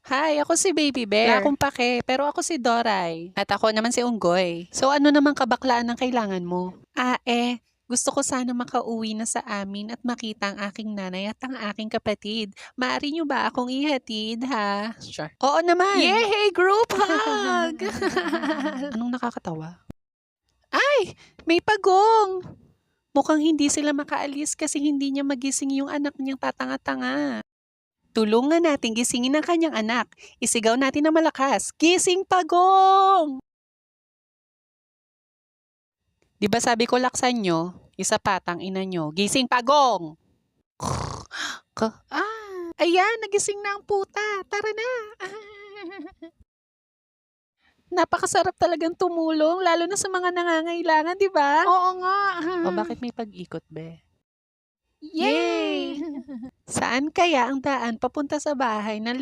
Hi, ako si Baby Bear. Wala akong pake, pero ako si Doray. At ako naman si Unggoy. So ano naman kabaklaan ang kailangan mo? Gusto ko sana makauwi na sa amin at makita ang aking nanay at ang aking kapatid. Maaari niyo ba akong ihatid, ha? Sure. Oo naman. Yay! Group hug! Anong nakakatawa? Ay! May pagong! Mukhang hindi sila makaalis kasi hindi niya magising yung anak niyang tatanga-tanga. Tulungan natin gisingin ang kanyang anak. Isigaw natin na malakas. Gising pagong! Di ba sabi ko laksan nyo? Isa patang ina nyo. Gising pagong! Ayan, nagising na ang puta. Tara na. Napakasarap talagang tumulong, lalo na sa mga nangangailangan, di ba? Oo nga. O bakit may pag-ikot, be? Yay! Saan kaya ang daan papunta sa bahay ng